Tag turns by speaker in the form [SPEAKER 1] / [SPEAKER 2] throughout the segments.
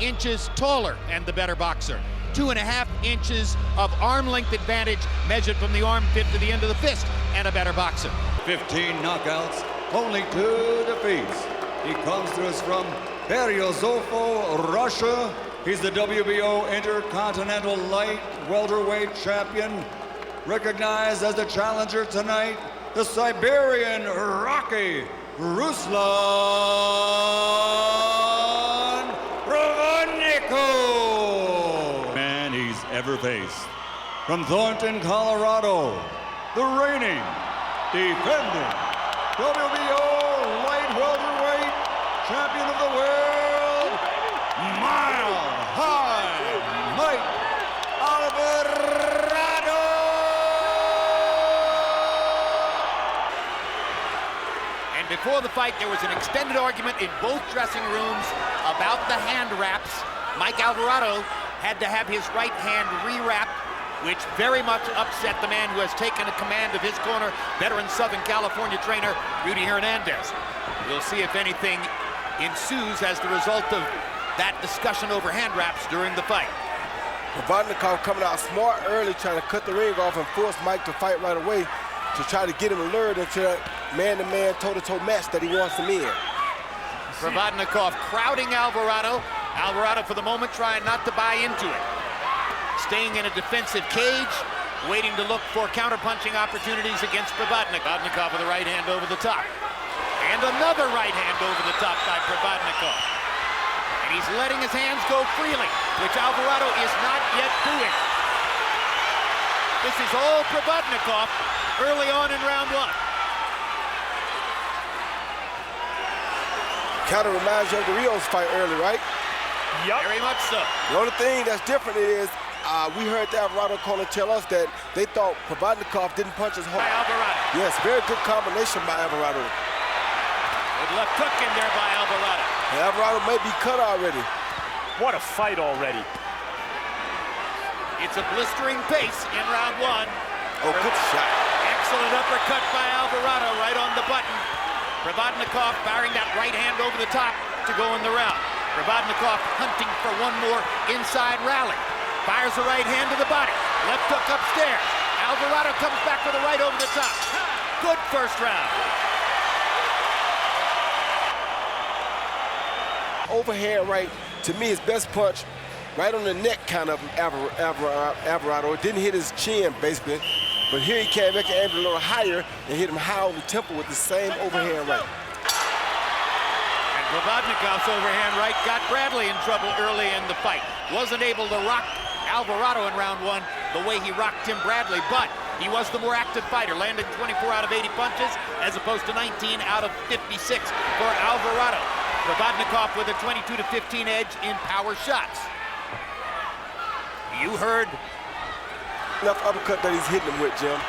[SPEAKER 1] inches taller and the better boxer. 2.5 inches of arm length advantage measured from the armpit to the end of the fist and a better boxer.
[SPEAKER 2] 15 knockouts, only 2 defeats. He comes to us from Beryozofo, Russia. He's the WBO Intercontinental Light Welterweight Champion. Recognized as the challenger tonight, the Siberian Rocky, Ruslan Provodnikov. Man he's ever faced. From Thornton, Colorado, the reigning, defending WBO Light Welterweight Champion of the World, Mile High Mike Alvarado.
[SPEAKER 1] And before the fight, there was an extended argument in both dressing rooms about the hand wraps. Mike Alvarado had to have his right hand re-wrapped, which very much upset the man who has taken a command of his corner, veteran Southern California trainer, Rudy Hernandez. We'll see if anything ensues as the result of that discussion over hand wraps during the fight.
[SPEAKER 3] Проводников coming out smart early, trying to cut the ring off and force Mike to fight right away to try to get him lured into that man-to-man, toe-to-toe match that he wants him in.
[SPEAKER 1] Provodnikov crowding Alvarado. Alvarado, for the moment, trying not to buy into it. Staying in a defensive cage, waiting to look for counter-punching opportunities against Provodnikov. Provodnikov with a right hand over the top. And another right hand over the top by Provodnikov. And he's letting his hands go freely, which Alvarado is not yet doing. This is all Provodnikov early on in round 1.
[SPEAKER 3] Kind of reminds you of the Rios fight early, right?
[SPEAKER 1] Yep. Very much so.
[SPEAKER 3] The only thing that's different is we heard the Alvarado corner tell us that they thought Provodnikov didn't punch as hard.
[SPEAKER 1] By Alvarado.
[SPEAKER 3] Yes, very good combination by Alvarado.
[SPEAKER 1] Good left hook in there by Alvarado.
[SPEAKER 3] And Alvarado may be cut already.
[SPEAKER 4] What a fight already.
[SPEAKER 1] It's a blistering pace in round 1.
[SPEAKER 3] Oh, good shot.
[SPEAKER 1] Excellent uppercut by Alvarado right on the button. Provodnikov firing that right hand over the top to go in the round. Provodnikov hunting for one more inside rally. Fires the right hand to the body. Left hook upstairs. Alvarado comes back with a right over the top. Good first round.
[SPEAKER 3] Overhand right, to me, his best punch, right on the neck kind of Alvarado. It didn't hit his chin, basically. But here he came back and aimed a little higher and hit him high on the temple with the same overhand right.
[SPEAKER 1] And Provodnikov's overhand right got Bradley in trouble early in the fight. Wasn't able to rock Alvarado in round 1 the way he rocked Tim Bradley, but he was the more active fighter, landing 24 out of 80 punches as opposed to 19 out of 56 for Alvarado. Provodnikov with a 22-15 edge in power shots. You heard
[SPEAKER 3] left uppercut that he's hitting him with, Jim.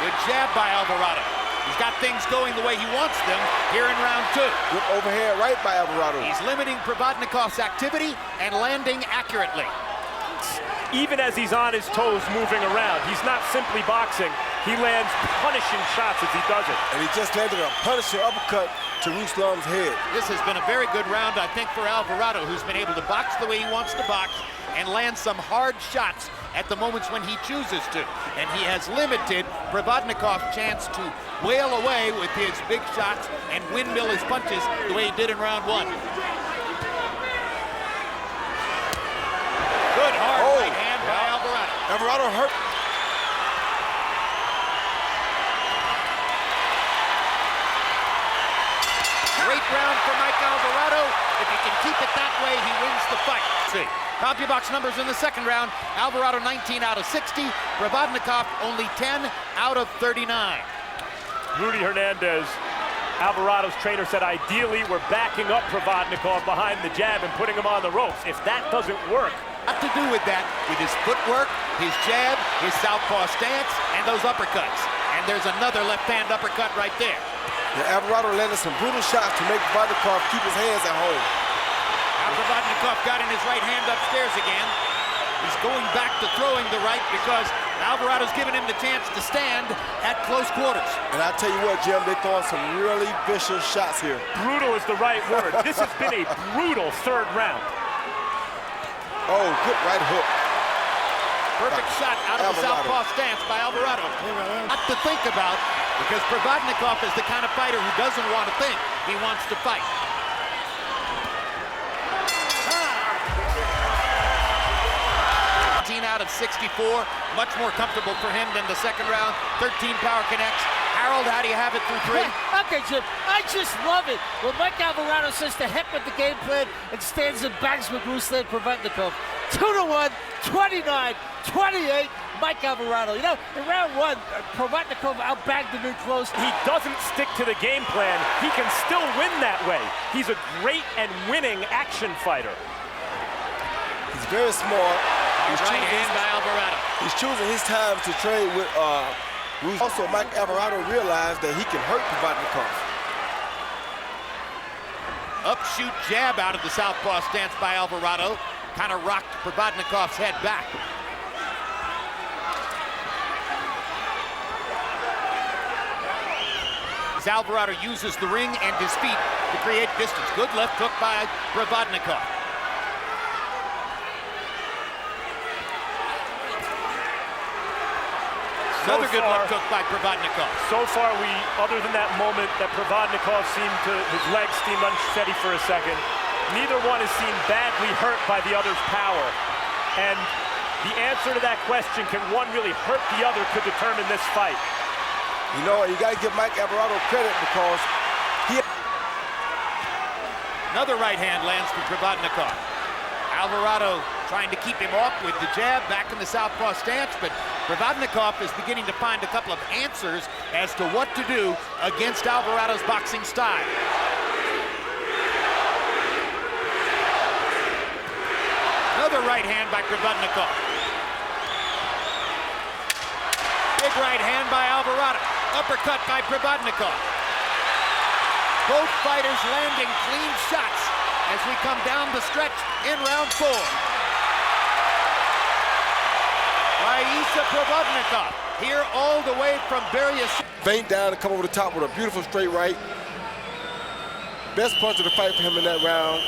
[SPEAKER 1] Good jab by Alvarado. He's got things going the way he wants them here in round 2.
[SPEAKER 3] Good overhand right by Alvarado.
[SPEAKER 1] He's limiting Provodnikov's activity and landing accurately.
[SPEAKER 4] Even as he's on his toes moving around, he's not simply boxing. He lands punishing shots as he does it.
[SPEAKER 3] And he just landed a punishing uppercut to Ruslan's head.
[SPEAKER 1] This has been a very good round, I think, for Alvarado, who's been able to box the way he wants to box and land some hard shots at the moments when he chooses to. And he has limited Provodnikov's chance to wail away with his big shots and windmill his punches the way he did in round 1. Good hard right hand by Alvarado.
[SPEAKER 3] Alvarado hurt.
[SPEAKER 1] Great round for Mike Alvarado. If he can keep it that way, he wins the fight. See, CompuBox numbers in the second round. Alvarado 19 out of 60. Provodnikov only 10 out of 39.
[SPEAKER 4] Rudy Hernandez, Alvarado's trainer, said ideally we're backing up Provodnikov behind the jab and putting him on the ropes. If that doesn't work,
[SPEAKER 1] What to do with that, with his footwork, his jab, his southpaw stance, and those uppercuts. And there's another left hand uppercut right there.
[SPEAKER 3] Yeah, Alvarado landed some brutal shots to make Provodnikov keep his hands at home.
[SPEAKER 1] Now Provodnikov got in his right hand upstairs again. He's going back to throwing the right because Alvarado's given him the chance to stand at close quarters.
[SPEAKER 3] And I tell you what, Jim, they're throwing some really vicious shots here.
[SPEAKER 4] brutal is the right word. This has been a brutal third round.
[SPEAKER 3] Oh, good right hook.
[SPEAKER 1] Perfect shot out of the southpaw stance by Alvarado. Not to think about, because Provodnikov is the kind of fighter who doesn't want to think, he wants to fight. 13 out of 64, much more comfortable for him than the second round. 13 power connects. Harold, how do you have it through 3?
[SPEAKER 5] Okay, Jim, I just love it when Mike Alvarado says to heck with the game plan and stands and bangs with Ruslan Provodnikov. 2-1, 29, 28, Mike Alvarado. You know, in round 1, Provodnikov outbagged him in close.
[SPEAKER 4] He doesn't stick to the game plan. He can still win that way. He's a great and winning action fighter.
[SPEAKER 3] He's very smart.
[SPEAKER 1] Right hand by Alvarado.
[SPEAKER 3] He's choosing his time to train with Ruslan. Also, Mike Alvarado realized that he can hurt Provodnikov.
[SPEAKER 1] Upshoot jab out of the southpaw stance by Alvarado. Kind of rocked Provodnikov's head back. As Alvarado uses the ring and his feet to create distance. Good left hook by Provodnikov. Another good left hook by Provodnikov.
[SPEAKER 4] So far, other than that moment that Provodnikov his legs seemed unsteady for a second, neither one has seemed badly hurt by the other's power. And the answer to that question, can one really hurt the other, could determine this fight.
[SPEAKER 3] You know, you got to give Mike Alvarado credit because he...
[SPEAKER 1] Another right hand lands for Provodnikov. Alvarado trying to keep him off with the jab back in the southpaw stance, but Provodnikov is beginning to find a couple of answers as to what to do against Alvarado's boxing style. Another right hand by Provodnikov. Big right hand by Alvarado. Uppercut by Provodnikov. Both fighters landing clean shots as we come down the stretch in round 4. Provodnikov here all the way from various.
[SPEAKER 3] Feint down and come over the top with a beautiful straight right. Best punch of the fight for him in that round.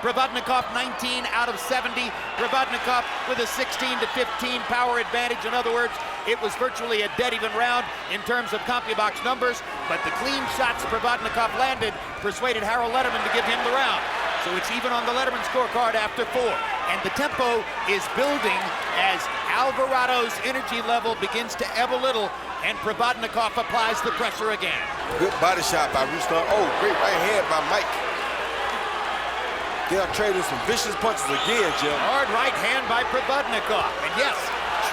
[SPEAKER 1] Provodnikov 19 out of 70. Provodnikov with a 16 to 15 power advantage. In other words, it was virtually a dead even round in terms of CompuBox numbers, but the clean shots Provodnikov landed persuaded Harold Letterman to give him the round. So it's even on the Letterman scorecard after 4. And the tempo is building as Alvarado's energy level begins to ebb a little, and Provodnikov applies the pressure again.
[SPEAKER 3] Good body shot by Ruslan. Oh, great right hand by Mike. They are trading some vicious punches again, Jim.
[SPEAKER 1] Hard right hand by Provodnikov. And yes,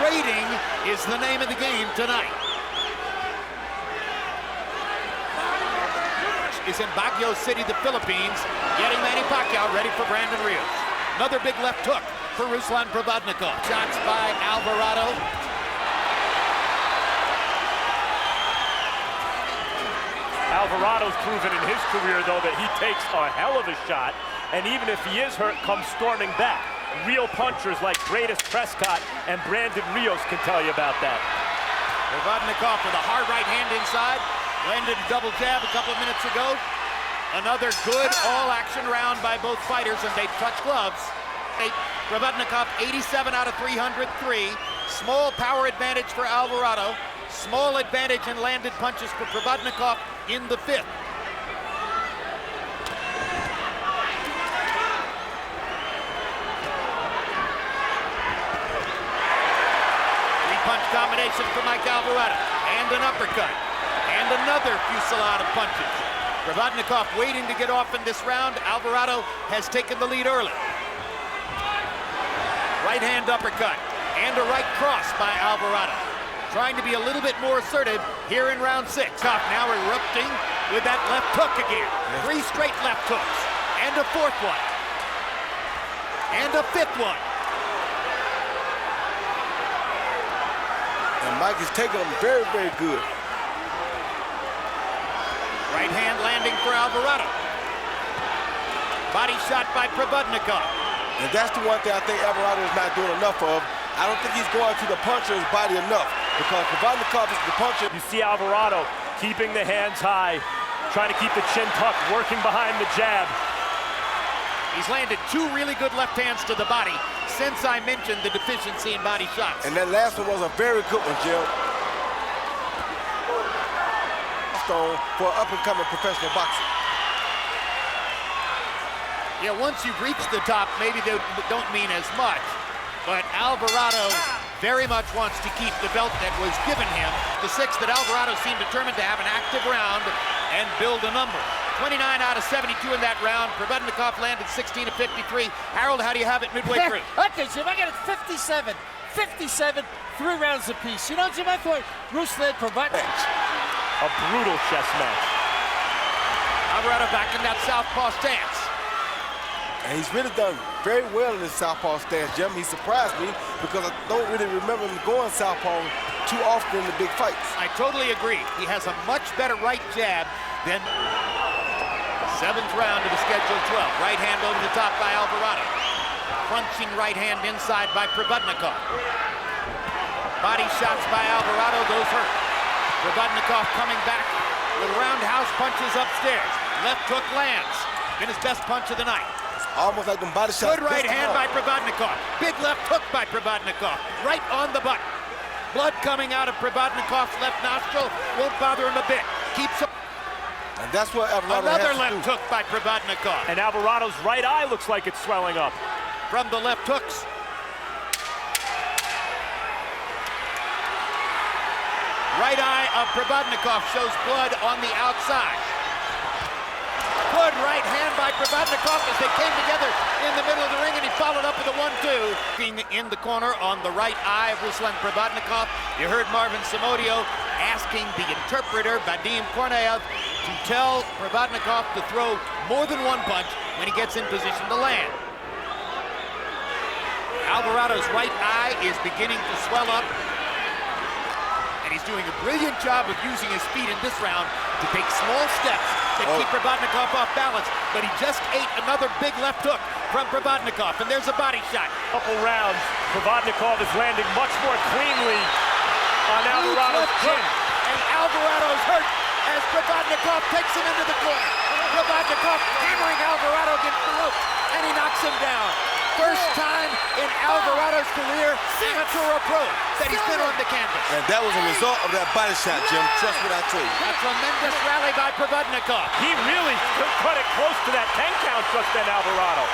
[SPEAKER 1] trading is the name of the game tonight. Is in Baguio City, the Philippines, getting Manny Pacquiao ready for Brandon Rios. Another big left hook for Ruslan Provodnikov. Shots by Alvarado.
[SPEAKER 4] Alvarado's proven in his career, though, that he takes a hell of a shot, and even if he is hurt, comes storming back. Real punchers like Greatest Prescott and Brandon Rios can tell you about that.
[SPEAKER 1] Provodnikov with a hard right hand inside. Landed a double jab a couple of minutes ago. Another good all-action round by both fighters, and they touch gloves. Provodnikov 87 out of 303. Small power advantage for Alvarado. Small advantage in landed punches for Provodnikov in the 5th. Three-punch combination for Mike Alvarado. And an uppercut. And another fusillade of punches. Provodnikov waiting to get off in this round. Alvarado has taken the lead early. Right hand uppercut and a right cross by Alvarado. Trying to be a little bit more assertive here in round 6. Now erupting with that left hook again. 3 straight left hooks. And a 4th one. And a 5th one.
[SPEAKER 3] And Mike is taking them very, very good.
[SPEAKER 1] Right hand landing for Alvarado. Body shot by Provodnikov.
[SPEAKER 3] And that's the one thing I think Alvarado is not doing enough of. I don't think he's going to the puncher's body enough, because Provodnikov is the puncher.
[SPEAKER 4] You see Alvarado keeping the hands high, trying to keep the chin tucked, working behind the jab.
[SPEAKER 1] He's landed 2 really good left hands to the body since I mentioned the deficiency in body shots.
[SPEAKER 3] And that last one was a very good one, Jim. Stone for up-and-coming professional boxing.
[SPEAKER 1] Yeah, once you've reached the top, maybe they don't mean as much. But Alvarado very much wants to keep the belt that was given him. The 6th that Alvarado seemed determined to have an active round and build a number. 29 out of 72 in that round. Проводников landed 16 of 53. Harold, how do you have it midway through?
[SPEAKER 5] Okay, Jim, I got it 57. 57, 3 rounds apiece. You know, Jim, I thought Ruslan Provodnikov.
[SPEAKER 4] A brutal chess match.
[SPEAKER 1] Alvarado back in that southpaw stance.
[SPEAKER 3] And he's really done very well in his southpaw stance, Jim. He surprised me because I don't really remember him going southpaw too often in the big fights.
[SPEAKER 1] I totally agree. He has a much better right jab than 7th round of the scheduled 12. Right hand over the top by Alvarado. Crunching right hand inside by Provodnikov. Body shots by Alvarado, those hurt. Provodnikov coming back with roundhouse punches upstairs. Left hook lands. Been his best punch of the night.
[SPEAKER 3] Almost like them body shots.
[SPEAKER 1] Good right hand by Provodnikov. Big left hook by Provodnikov. Right on the butt. Blood coming out of Provodnikov's left nostril. Won't bother him a bit. Keeps up.
[SPEAKER 3] And that's what Alvarado
[SPEAKER 1] Another
[SPEAKER 3] has to
[SPEAKER 1] left
[SPEAKER 3] do.
[SPEAKER 1] hook by Provodnikov.
[SPEAKER 4] And Alvarado's right eye looks like it's swelling up.
[SPEAKER 1] From the left hooks. Right eye of Provodnikov shows blood on the outside. Good right hand by Provodnikov as they came together in the middle of the ring, and he followed up with a 1-2. In the corner on the right eye of Ruslan Provodnikov. You heard Marvin Samodio asking the interpreter, Vadim Korneyev, to tell Provodnikov to throw more than 1 punch when he gets in position to land. Alvarado's right eye is beginning to swell up. And he's doing a brilliant job of using his feet in this round to take small steps that keep Provodnikov off balance. But he just ate another big left hook from Provodnikov, and there's a body shot.
[SPEAKER 4] Couple rounds, Provodnikov is landing much more cleanly on Alvarado's chin.
[SPEAKER 1] And Alvarado's hurt as Provodnikov takes him into the corner. Provodnikov hammering Alvarado against the rope, and he knocks him down. First time in Alvarado's career, amateur or pro, that he's been on the canvas.
[SPEAKER 3] And that was a result of that body shot, Jim. Trust what I tell you.
[SPEAKER 1] A tremendous rally by Provodnikov.
[SPEAKER 4] He really cut it close to that 10 count just then, Alvarado.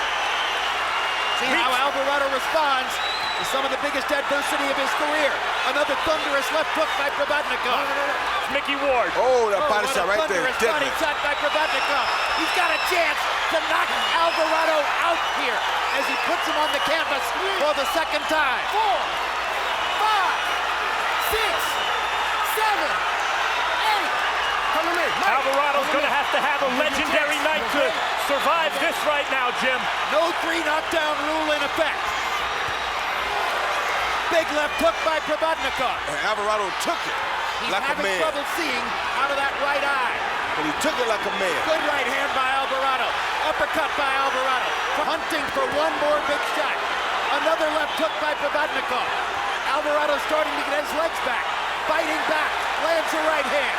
[SPEAKER 1] See how Alvarado responds to some of the biggest adversity of his career. Another thunderous left hook by Provodnikov.
[SPEAKER 4] Mickey Ward.
[SPEAKER 3] Oh, that body shot right there.
[SPEAKER 1] Thunderous body shot by Provodnikov. He's got a chance to knock Alvarado out here as he puts him on the canvas for the 2nd time. 4, 5, 6, 7, 8.
[SPEAKER 4] Alvarado's going to have a legendary night to survive this right now, Jim.
[SPEAKER 1] No 3 knockdown rule in effect. Big left hook by Provodnikov.
[SPEAKER 3] And Alvarado took it
[SPEAKER 1] He's
[SPEAKER 3] like a
[SPEAKER 1] having
[SPEAKER 3] man.
[SPEAKER 1] trouble seeing out of that right eye.
[SPEAKER 3] But he took it like a man.
[SPEAKER 1] Good right hand by Alvarado. Uppercut by Alvarado. Hunting for one more big shot. Another left hook by Provodnikov. Alvarado starting to get his legs back. Fighting back. Lands a right hand.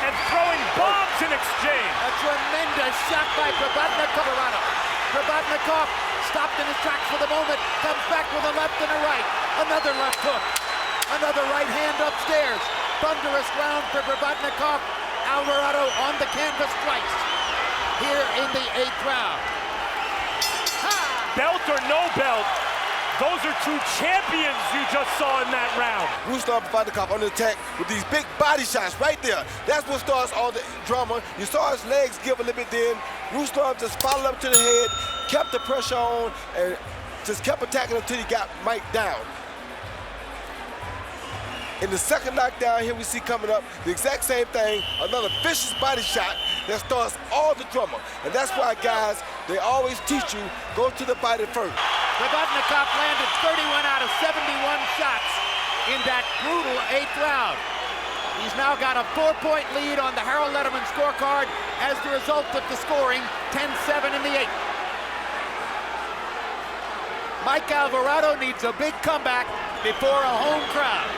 [SPEAKER 4] And throwing bombs in exchange.
[SPEAKER 1] A tremendous shot by Provodnikov. Provodnikov stopped in his tracks for the moment. Comes back with a left and a right. Another left hook. Another right hand upstairs. Thunderous round for Provodnikov. Alvarado on the canvas twice here in the 8th round.
[SPEAKER 4] Belt or no belt, those are 2 champions you just saw in that round.
[SPEAKER 3] Ruslan Provodnikov on the attack with these big body shots right there. That's what starts all the drama. You saw his legs give a little bit then. Ruslan just followed up to the head, kept the pressure on, and just kept attacking until he got Mike down. In the 2nd knockdown here we see coming up, the exact same thing, another vicious body shot that starts all the drama. And that's why, guys, they always teach you, go to the body first.
[SPEAKER 1] Provodnikov landed 31 out of 71 shots in that brutal 8th round. He's now got a 4-point lead on the Harold Letterman scorecard as the result of the scoring, 10-7 in the 8th. Mike Alvarado needs a big comeback before a home crowd.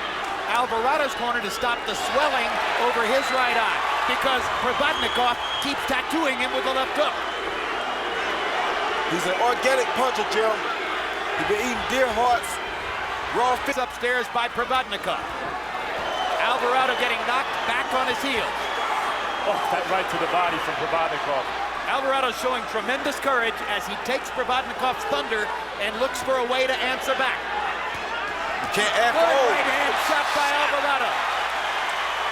[SPEAKER 1] Alvarado's corner to stop the swelling over his right eye because Provodnikov keeps tattooing him with a left hook.
[SPEAKER 3] He's an organic puncher, Jim. He's been eating deer hearts, raw fish.
[SPEAKER 1] Upstairs by Provodnikov. Alvarado getting knocked back on his heels.
[SPEAKER 4] Oh, that right to the body from Provodnikov.
[SPEAKER 1] Alvarado showing tremendous courage as he takes Provodnikov's thunder and looks for a way to answer back.
[SPEAKER 3] You can't ask
[SPEAKER 1] Good
[SPEAKER 3] for
[SPEAKER 1] right hand shot by Alvarado.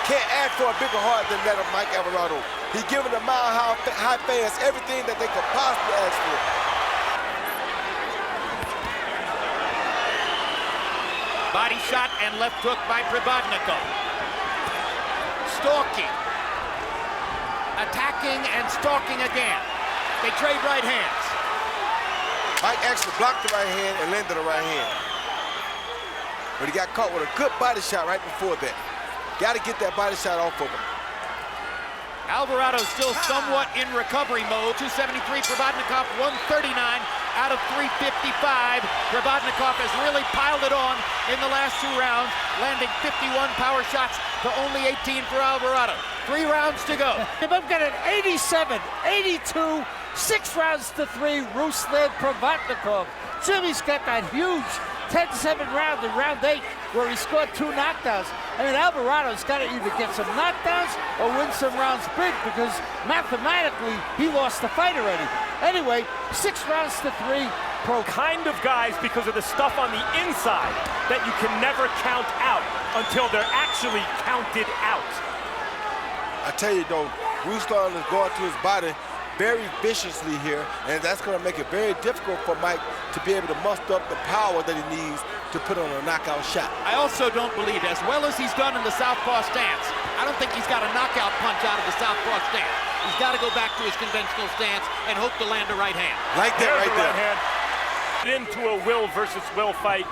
[SPEAKER 3] Can't ask for a bigger heart than that of Mike Alvarado. He's giving the mile-high fans everything that they could possibly ask for.
[SPEAKER 1] Body shot and left hook by Provodnikov. Stalking. Attacking and stalking again. They trade right hands.
[SPEAKER 3] Mike actually blocked the right hand and landed the right hand. But he got caught with a good body shot right before that. Got to get that body shot off of him.
[SPEAKER 1] Alvarado still somewhat in recovery mode. 273, Provodnikov 139 out of 355. Provodnikov has really piled it on in the last 2 rounds, landing 51 power shots to only 18 for Alvarado. 3 rounds to go.
[SPEAKER 5] I've got an 87, 82, 6 rounds to 3, Ruslan Provodnikov. Jimmy's got that huge 10-7 round in round 8 where he scored 2 knockdowns. I mean, Alvarado's got to either get some knockdowns or win some rounds big because mathematically he lost the fight already. Anyway, 6 rounds to 3.
[SPEAKER 4] Kind of guys because of the stuff on the inside that you can never count out until they're actually counted out.
[SPEAKER 3] I tell you though, Ruslan is going to his body very viciously here, and that's going to make it very difficult for Mike to be able to muster up the power that he needs to put on a knockout shot.
[SPEAKER 1] I also don't believe, as well as he's done in the southpaw stance, I don't think he's got a knockout punch out of the southpaw stance. He's got to go back to his conventional stance and hope to land a right hand.
[SPEAKER 3] Like that right there.
[SPEAKER 4] Right hand. Into a will versus will fight.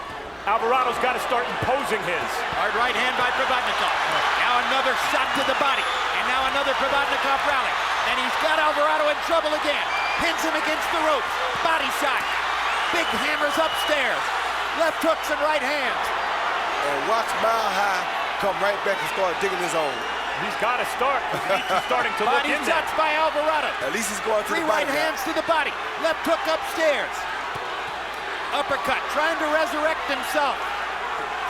[SPEAKER 4] Alvarado's got to start imposing his.
[SPEAKER 1] Hard right hand by Provodnikov. Now another shot to the body, and now another Provodnikov rally. And he's got Alvarado in trouble again. Pins him against the ropes. Body shot. Big hammers upstairs. Left hooks and right hands.
[SPEAKER 3] And watch Mile High come right back and start digging his own.
[SPEAKER 4] He's got to start. He's starting to look
[SPEAKER 1] Body
[SPEAKER 4] in there.
[SPEAKER 1] shots by Alvarado.
[SPEAKER 3] At least he's going to
[SPEAKER 1] 3
[SPEAKER 3] the body
[SPEAKER 1] right
[SPEAKER 3] now.
[SPEAKER 1] hands to the body. Left hook upstairs. Uppercut, trying to resurrect himself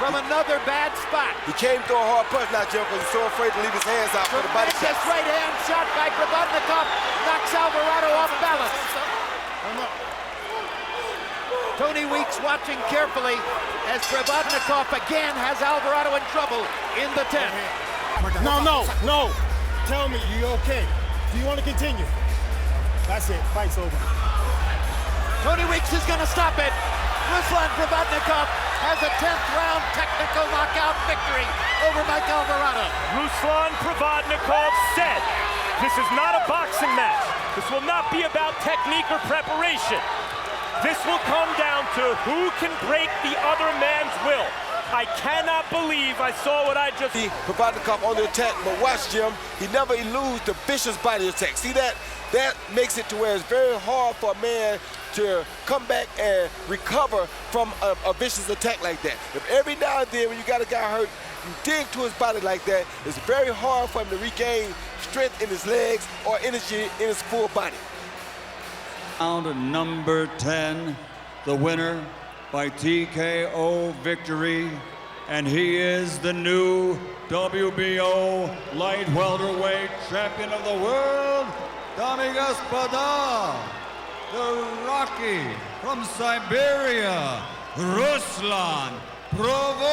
[SPEAKER 1] from another bad spot.
[SPEAKER 3] He came through a hard punch now, Jim, because he's so afraid to leave his hands out for the body shot.
[SPEAKER 1] Tremendous right hand shot by Provodnikov knocks Alvarado off balance. Tony Weeks watching carefully as Provodnikov again has Alvarado in trouble in the 10th.
[SPEAKER 6] No. Tell me, you okay? Do you want to continue? That's it. Fight's over.
[SPEAKER 1] Tony Weeks is going to stop it. Ruslan Provodnikov has a 10th round technical knockout victory over Mike Alvarado.
[SPEAKER 4] Ruslan Provodnikov said, this is not a boxing match. This will not be about technique or preparation. This will come down to who can break the other man's will. I cannot believe I saw what I just...
[SPEAKER 3] Provodnikov on the attack, but watch, Jim, he never eludes the vicious body attack. See that? That makes it to where it's very hard for a man to come back and recover from a vicious attack like that. If every now and then when you got a guy hurt, you dig to his body like that, it's very hard for him to regain strength in his legs or energy in his full body.
[SPEAKER 2] Round number 10, the winner by TKO victory, and he is the new WBO light welterweight champion of the world, Dami Gospoda, the Rocky from Siberia, Ruslan Provodnikov.